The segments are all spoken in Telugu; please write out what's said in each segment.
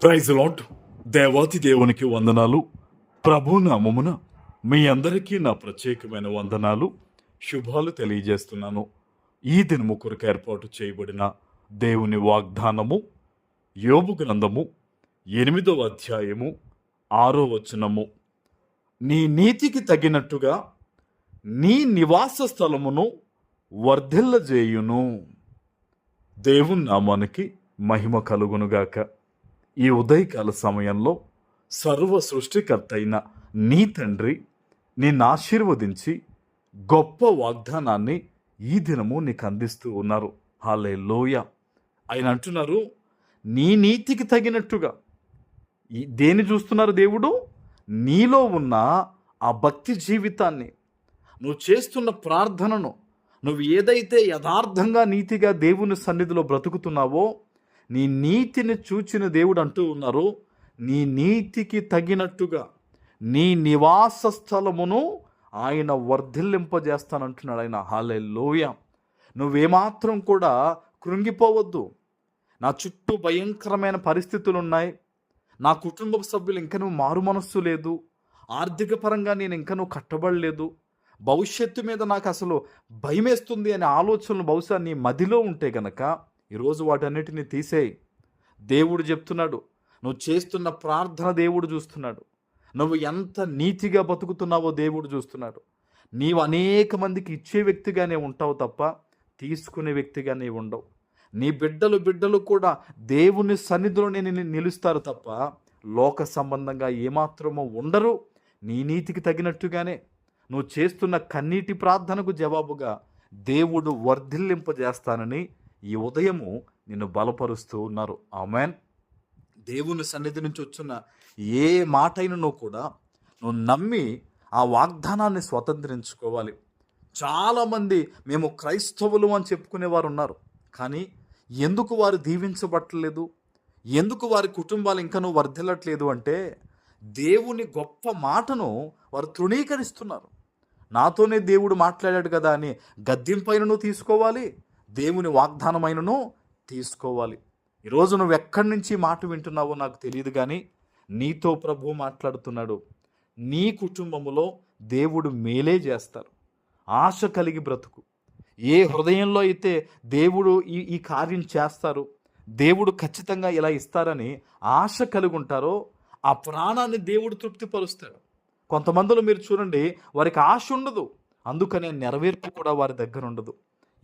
Praise lord. దేవాతి దేవునికి వందనాలు. ప్రభు నామమున మీ అందరికీ నా ప్రత్యేకమైన వందనాలు, శుభాలు తెలియజేస్తున్నాను. ఈ దినము కొరకు ఏర్పాటు చేయబడిన దేవుని వాగ్దానము యోబు గ్రంథము 8వ అధ్యాయము 6వ వచనము. నీ నీతికి తగినట్టుగా నీ నివాస స్థలమును వర్ధిల్లజేయును. దేవుని నామానికి మహిమ కలుగునుగాక. ఈ ఉదయకాల సమయంలో సర్వ సృష్టికర్త అయిన నీ తండ్రి నిన్ను ఆశీర్వదించి గొప్ప వాగ్దానాన్ని ఈ దినము నీకు అందిస్తూ ఉన్నారు. హల్లెలూయా. ఆయన అంటున్నారు, నీ నీతికి తగినట్టుగా. దేన్ని చూస్తున్నారు దేవుడు? నీలో ఉన్న ఆ భక్తి జీవితాన్ని, నువ్వు చేస్తున్న ప్రార్థనను, నువ్వు ఏదైతే యథార్థంగా నీతిగా దేవుని సన్నిధిలో బ్రతుకుతున్నావో, నీ నీతిని చూచిన దేవుడు అంటూ ఉన్నారు, నీ నీతికి తగినట్టుగా నీ నివాస స్థలమును ఆయన వర్ధిల్లింపజేస్తానంటున్నాడు ఆయన. హల్లెలూయా. నువ్వేమాత్రం కూడా కృంగిపోవద్దు. నా చుట్టూ భయంకరమైన పరిస్థితులు ఉన్నాయి, నా కుటుంబ సభ్యులు ఇంకనూ మారు మనస్సు లేదు, ఆర్థిక పరంగా నేను ఇంకనూ కట్టబడలేదు, భవిష్యత్తు మీద నాకు అసలు భయమేస్తుంది అనే ఆలోచనలు బహుశా నీ మదిలో ఉంటే గనక ఈరోజు వాటన్నిటిని తీసేయి. దేవుడు చెప్తున్నాడు, నువ్వు చేస్తున్న ప్రార్థన దేవుడు చూస్తున్నాడు. నువ్వు ఎంత నీతిగా బతుకుతున్నావో దేవుడు చూస్తున్నాడు. నీవు అనేక మందికి ఇచ్చే వ్యక్తిగానే ఉంటావు తప్ప తీసుకునే వ్యక్తిగానే ఉండవు. నీ బిడ్డలు కూడా దేవుని సన్నిధిలో నిలుస్తారు తప్ప లోక సంబంధంగా ఏమాత్రమో ఉండరు. నీ నీతికి తగినట్టుగానే నువ్వు చేస్తున్న కన్నీటి ప్రార్థనకు జవాబుగా దేవుడు వర్ధిల్లింపజేస్తానని ఈ ఉదయము నిన్ను బలపరుస్తూ ఉన్నారు. ఆమేన్. దేవుని సన్నిధి నుంచి వచ్చిన ఏ మాటైనను కూడా నువ్వు నమ్మి ఆ వాగ్దానాన్ని స్వతంత్రించుకోవాలి. చాలామంది మేము క్రైస్తవులు అని చెప్పుకునేవారు ఉన్నారు, కానీ ఎందుకు వారు దీవించబట్టలేదు, ఎందుకు వారి కుటుంబాలు ఇంకనూ వర్ధిల్లట్లేదు అంటే దేవుని గొప్ప మాటను వారు తృణీకరిస్తున్నారు. నాతోనే దేవుడు మాట్లాడాడు కదా అని గద్దింపైనను తీసుకోవాలి, దేవుని వాగ్దానమైనను తీసుకోవాలి. ఈరోజు నువ్వు ఎక్కడి నుంచి మాట వింటున్నావో నాకు తెలియదు, కానీ నీతో ప్రభు మాట్లాడుతున్నాడు. నీ కుటుంబములో దేవుడు మేలే చేస్తారు. ఆశ కలిగి బ్రతుకు. ఏ హృదయంలో అయితే దేవుడు ఈ కార్యం చేస్తారు, దేవుడు ఖచ్చితంగా ఇలా ఇస్తారని ఆశ కలిగి ఉంటారో ఆ ప్రాణాన్ని దేవుడు తృప్తిపరుస్తాడు. కొంతమందిలో మీరు చూడండి, వారికి ఆశ ఉండదు, అందుకనే నెరవేర్పు కూడా వారి దగ్గర ఉండదు.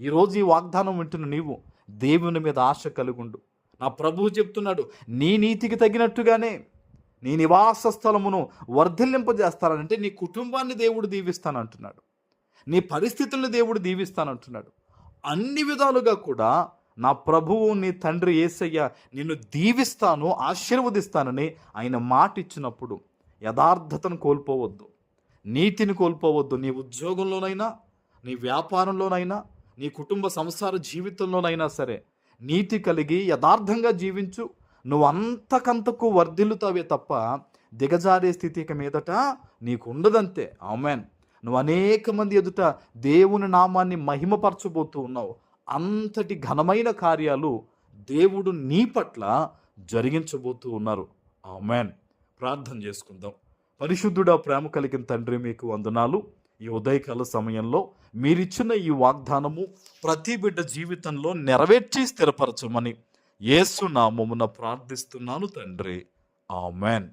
ఈరోజు ఈ వాగ్దానం వింటున్న నీవు దేవుని మీద ఆశ కలుగుండు. నా ప్రభువు చెప్తున్నాడు, నీ నీతికి తగినట్టుగానే నీ నివాస స్థలమును వర్ధిల్లింపజేస్తానంటే నీ కుటుంబాన్ని దేవుడు దీవిస్తానంటున్నాడు, నీ పరిస్థితులను దేవుడు దీవిస్తానంటున్నాడు. అన్ని విధాలుగా కూడా నా ప్రభువు నీ తండ్రి యేసయ్య నిన్ను దీవిస్తాను, ఆశీర్వదిస్తానని ఆయన మాట ఇచ్చినప్పుడు యథార్థతను కోల్పోవద్దు, నీతిని కోల్పోవద్దు. నీ ఉద్యోగంలోనైనా, నీ వ్యాపారంలోనైనా, నీ కుటుంబ సంసార జీవితంలోనైనా సరే నీతి కలిగి యథార్థంగా జీవించు. నువ్వు అంతకంతకు వర్ధిల్లుతావే తప్ప దిగజారే స్థితి ఇక మీదట నీకు ఉండదంతే. ఆమేన్. నువ్వు అనేక మంది ఎదుట దేవుని నామాన్ని మహిమపరచబోతూ ఉన్నావు. అంతటి ఘనమైన కార్యాలు దేవుడు నీ పట్ల జరిగించబోతూ ఉన్నారు. ఆమేన్. ప్రార్థన చేసుకుందాం. పరిశుద్ధుడా, ప్రేమ కలిగిన తండ్రి, మీకు వందనాలు. ఈ ఉదయకాల సమయంలో మీరిచ్చిన ఈ వాగ్దానము ప్రతి బిడ్డ జీవితంలో నెరవేర్చి స్థిరపరచమని యేసు నామమున ప్రార్థిస్తున్నాను తండ్రి. ఆమేన్.